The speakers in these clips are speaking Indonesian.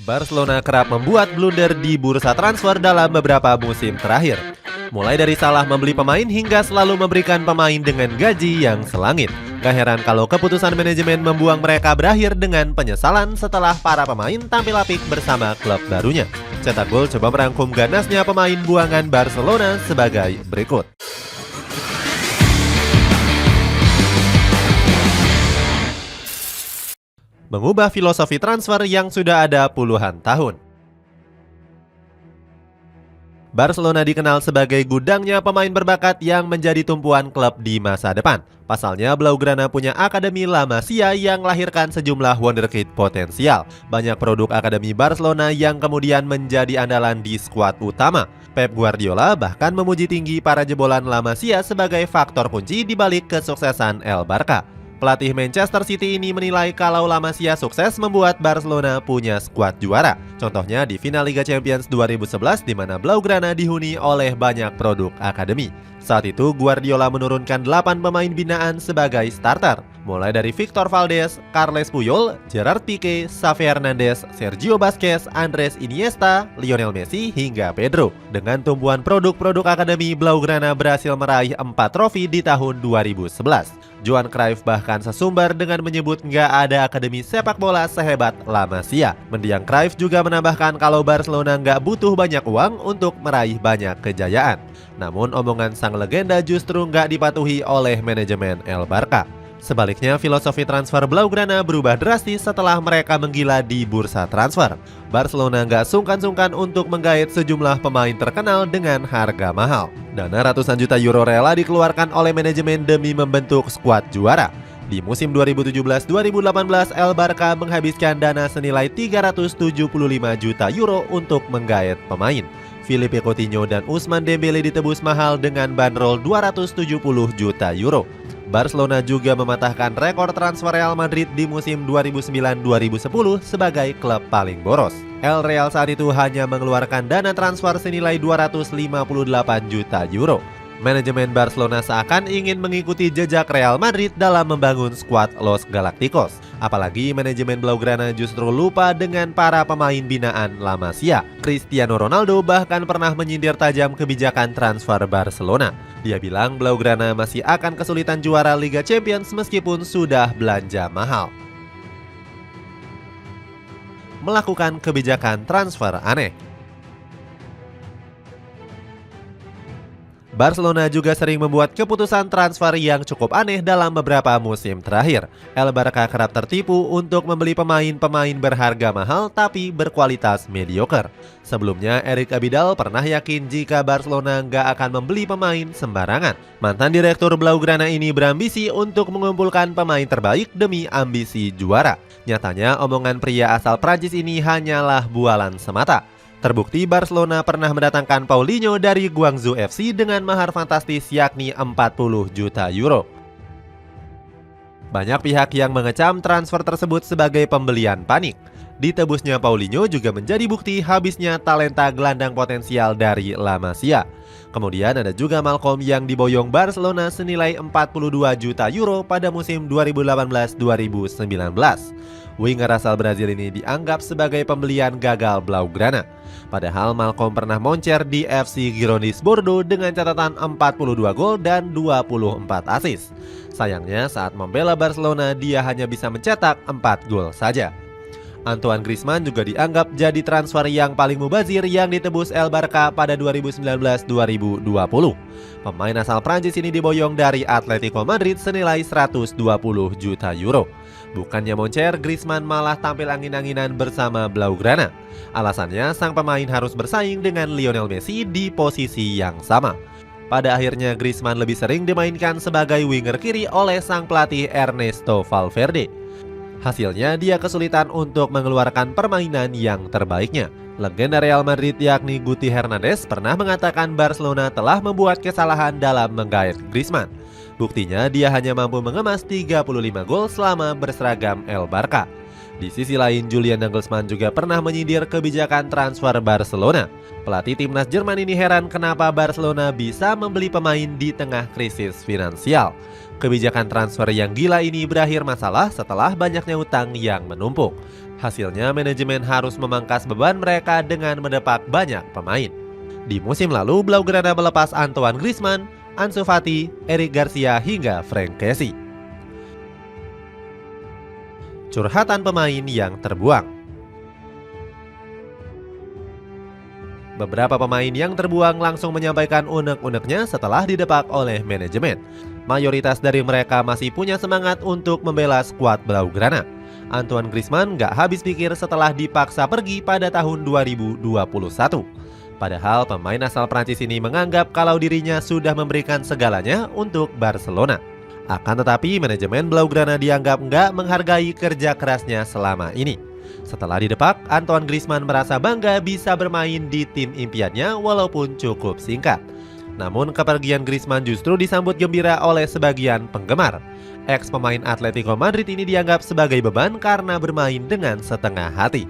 Barcelona kerap membuat blunder di bursa transfer dalam beberapa musim terakhir. Mulai dari salah membeli pemain hingga selalu memberikan pemain dengan gaji yang selangit. Gak heran kalau keputusan manajemen membuang mereka berakhir dengan penyesalan setelah para pemain tampil apik bersama klub barunya. Cetak Gol coba merangkum ganasnya pemain buangan Barcelona sebagai berikut. Mengubah filosofi transfer yang sudah ada puluhan tahun. Barcelona dikenal sebagai gudangnya pemain berbakat yang menjadi tumpuan klub di masa depan. Pasalnya, Blaugrana punya Akademi La Masia yang melahirkan sejumlah wonderkid potensial. Banyak produk Akademi Barcelona yang kemudian menjadi andalan di skuad utama. Pep Guardiola bahkan memuji tinggi para jebolan La Masia sebagai faktor kunci di balik kesuksesan El Barca. Pelatih Manchester City ini menilai kalau La Masia sukses membuat Barcelona punya skuad juara. Contohnya di final Liga Champions 2011 di mana Blaugrana dihuni oleh banyak produk akademi. Saat itu Guardiola menurunkan 8 pemain binaan sebagai starter, mulai dari Victor Valdés, Carles Puyol, Gerard Piqué, Xavi Hernandez, Sergio Busquets, Andres Iniesta, Lionel Messi hingga Pedro. Dengan tumpuan produk-produk akademi, Blaugrana berhasil meraih 4 trofi di tahun 2011. Johan Cruyff bahkan sesumbar dengan menyebut nggak ada akademi sepak bola sehebat La Masia. Mendiang Cruyff juga menambahkan kalau Barcelona nggak butuh banyak uang untuk meraih banyak kejayaan. Namun omongan sang legenda justru nggak dipatuhi oleh manajemen El Barca. Sebaliknya, filosofi transfer Blaugrana berubah drastis setelah mereka menggila di bursa transfer. Barcelona nggak sungkan-sungkan untuk menggait sejumlah pemain terkenal dengan harga mahal. Dana ratusan juta euro rela dikeluarkan oleh manajemen demi membentuk skuad juara. Di musim 2017-2018, El Barca menghabiskan dana senilai 375 juta euro untuk menggait pemain. Philippe Coutinho dan Ousmane Dembele ditebus mahal dengan bandrol 270 juta euro. Barcelona juga mematahkan rekor transfer Real Madrid di musim 2009-2010 sebagai klub paling boros. El Real saat itu hanya mengeluarkan dana transfer senilai 258 juta euro. Manajemen Barcelona seakan ingin mengikuti jejak Real Madrid dalam membangun skuad Los Galacticos. Apalagi manajemen Blaugrana justru lupa dengan para pemain binaan La Masia. Cristiano Ronaldo bahkan pernah menyindir tajam kebijakan transfer Barcelona. Dia bilang Blaugrana masih akan kesulitan juara Liga Champions meskipun sudah belanja mahal. Melakukan kebijakan transfer aneh. Barcelona juga sering membuat keputusan transfer yang cukup aneh dalam beberapa musim terakhir. El Barca kerap tertipu untuk membeli pemain-pemain berharga mahal tapi berkualitas mediocre. Sebelumnya, Eric Abidal pernah yakin jika Barcelona nggak akan membeli pemain sembarangan. Mantan direktur Blaugrana ini berambisi untuk mengumpulkan pemain terbaik demi ambisi juara. Nyatanya, omongan pria asal Prancis ini hanyalah bualan semata. Terbukti Barcelona pernah mendatangkan Paulinho dari Guangzhou FC dengan mahar fantastis yakni 40 juta euro. Banyak pihak yang mengecam transfer tersebut sebagai pembelian panik. Ditebusnya Paulinho juga menjadi bukti habisnya talenta gelandang potensial dari La Masia. Kemudian ada juga Malcolm yang diboyong Barcelona senilai 42 juta euro pada musim 2018-2019. Winger asal Brazil ini dianggap sebagai pembelian gagal Blaugrana. Padahal Malcolm pernah moncer di FC Girondins Bordeaux dengan catatan 42 gol dan 24 assist. Sayangnya saat membela Barcelona dia hanya bisa mencetak 4 gol saja. Antoine Griezmann juga dianggap jadi transfer yang paling mubazir yang ditebus El Barca pada 2019-2020. Pemain asal Prancis ini diboyong dari Atletico Madrid senilai 120 juta euro. Bukannya moncer, Griezmann malah tampil angin-anginan bersama Blaugrana. Alasannya, sang pemain harus bersaing dengan Lionel Messi di posisi yang sama. Pada akhirnya, Griezmann lebih sering dimainkan sebagai winger kiri oleh sang pelatih Ernesto Valverde. Hasilnya, dia kesulitan untuk mengeluarkan permainan yang terbaiknya. Legenda Real Madrid yakni Guti Hernandez pernah mengatakan Barcelona telah membuat kesalahan dalam menggait Griezmann. Buktinya dia hanya mampu mengemas 35 gol selama berseragam El Barca. Di sisi lain, Julian Nagelsmann juga pernah menyindir kebijakan transfer Barcelona. Pelatih timnas Jerman ini heran kenapa Barcelona bisa membeli pemain di tengah krisis finansial. Kebijakan transfer yang gila ini berakhir masalah setelah banyaknya utang yang menumpuk. Hasilnya manajemen harus memangkas beban mereka dengan mendepak banyak pemain. Di musim lalu, Blaugrana melepas Antoine Griezmann, Ansu Fati, Eric Garcia hingga Franck Kessie. Curhatan pemain yang terbuang. Beberapa pemain yang terbuang langsung menyampaikan unek-uneknya setelah didepak oleh manajemen. Mayoritas dari mereka masih punya semangat untuk membela skuad Blaugrana. Antoine Griezmann gak habis pikir setelah dipaksa pergi pada tahun 2021. Padahal pemain asal Prancis ini menganggap kalau dirinya sudah memberikan segalanya untuk Barcelona. Akan tetapi manajemen Blaugrana dianggap nggak menghargai kerja kerasnya selama ini. Setelah didepak, Antoine Griezmann merasa bangga bisa bermain di tim impiannya walaupun cukup singkat. Namun kepergian Griezmann justru disambut gembira oleh sebagian penggemar. Ex pemain Atletico Madrid ini dianggap sebagai beban karena bermain dengan setengah hati.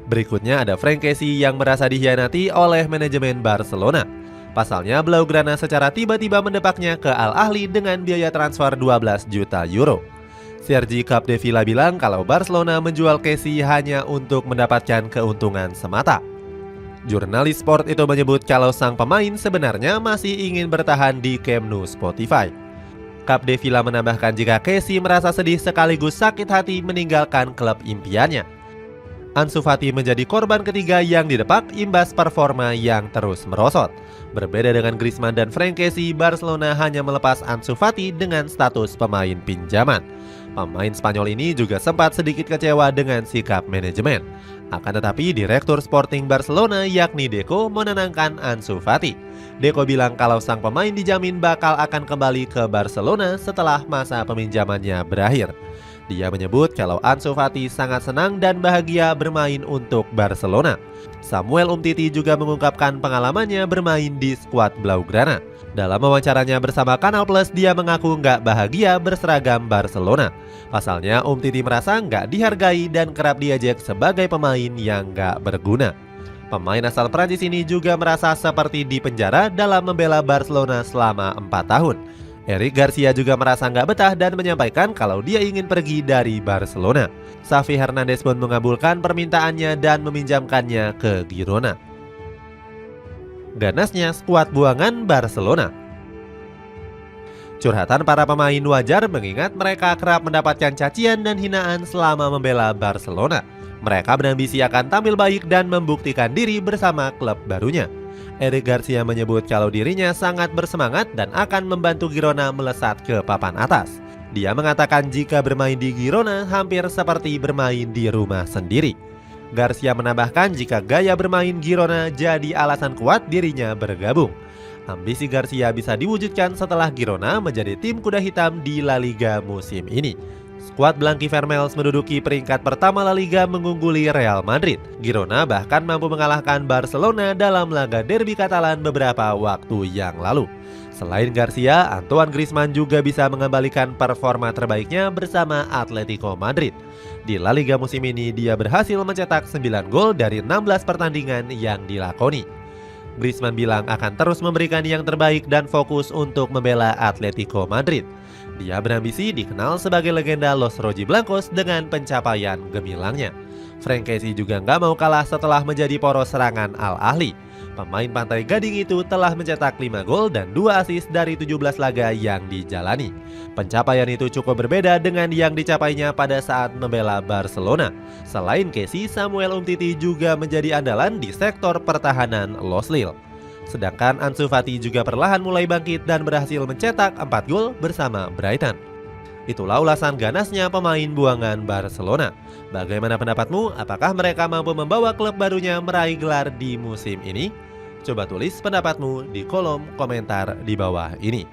Berikutnya ada Franck Kessie yang merasa dikhianati oleh manajemen Barcelona. Pasalnya Blaugrana secara tiba-tiba mendepaknya ke Al Ahly dengan biaya transfer 12 juta euro. Sergi Capdevila bilang kalau Barcelona menjual Kessie hanya untuk mendapatkan keuntungan semata. Jurnalis sport itu menyebut kalau sang pemain sebenarnya masih ingin bertahan di Camp Nou Spotify. Capdevila menambahkan jika Kessie merasa sedih sekaligus sakit hati meninggalkan klub impiannya. Ansu Fati menjadi korban ketiga yang didepak imbas performa yang terus merosot. Berbeda dengan Griezmann dan Franck Kessie, Barcelona hanya melepas Ansu Fati dengan status pemain pinjaman. Pemain Spanyol ini juga sempat sedikit kecewa dengan sikap manajemen. Akan tetapi Direktur Sporting Barcelona yakni Deco menenangkan Ansu Fati. Deco bilang kalau sang pemain dijamin bakal akan kembali ke Barcelona setelah masa peminjamannya berakhir. Dia menyebut kalau Ansu Fati sangat senang dan bahagia bermain untuk Barcelona. Samuel Umtiti juga mengungkapkan pengalamannya bermain di skuad Blaugrana. Dalam wawancaranya bersama Canal Plus, dia mengaku nggak bahagia berseragam Barcelona. Pasalnya Umtiti merasa nggak dihargai dan kerap diejek sebagai pemain yang nggak berguna. Pemain asal Prancis ini juga merasa seperti di penjara dalam membela Barcelona selama 4 tahun. Eric Garcia juga merasa nggak betah dan menyampaikan kalau dia ingin pergi dari Barcelona. Xavi Hernandez pun mengabulkan permintaannya dan meminjamkannya ke Girona. Ganasnya skuad buangan Barcelona. Curhatan para pemain wajar mengingat mereka kerap mendapatkan cacian dan hinaan selama membela Barcelona. Mereka berambisi akan tampil baik dan membuktikan diri bersama klub barunya. Eric Garcia menyebut kalau dirinya sangat bersemangat dan akan membantu Girona melesat ke papan atas. Dia mengatakan jika bermain di Girona hampir seperti bermain di rumah sendiri. Garcia menambahkan jika gaya bermain Girona jadi alasan kuat dirinya bergabung. Ambisi Garcia bisa diwujudkan setelah Girona menjadi tim kuda hitam di La Liga musim ini. Skuad Blanquivermells menduduki peringkat pertama La Liga mengungguli Real Madrid. Girona bahkan mampu mengalahkan Barcelona dalam laga derby Katalan beberapa waktu yang lalu. Selain Garcia, Antoine Griezmann juga bisa mengembalikan performa terbaiknya bersama Atletico Madrid. Di La Liga musim ini dia berhasil mencetak 9 gol dari 16 pertandingan yang dilakoni. Griezmann bilang akan terus memberikan yang terbaik dan fokus untuk membela Atletico Madrid. Dia berambisi dikenal sebagai legenda Los Rojiblancos dengan pencapaian gemilangnya. Franck Kessie juga nggak mau kalah setelah menjadi poros serangan Al Ahly. Pemain Pantai Gading itu telah mencetak 5 gol dan 2 assist dari 17 laga yang dijalani. Pencapaian itu cukup berbeda dengan yang dicapainya pada saat membela Barcelona. Selain Kessie, Samuel Umtiti juga menjadi andalan di sektor pertahanan Los Lille. Sedangkan Ansu Fati juga perlahan mulai bangkit dan berhasil mencetak 4 gol bersama Brighton. Itulah ulasan ganasnya pemain buangan Barcelona. Bagaimana pendapatmu? Apakah mereka mampu membawa klub barunya meraih gelar di musim ini? Coba tulis pendapatmu di kolom komentar di bawah ini.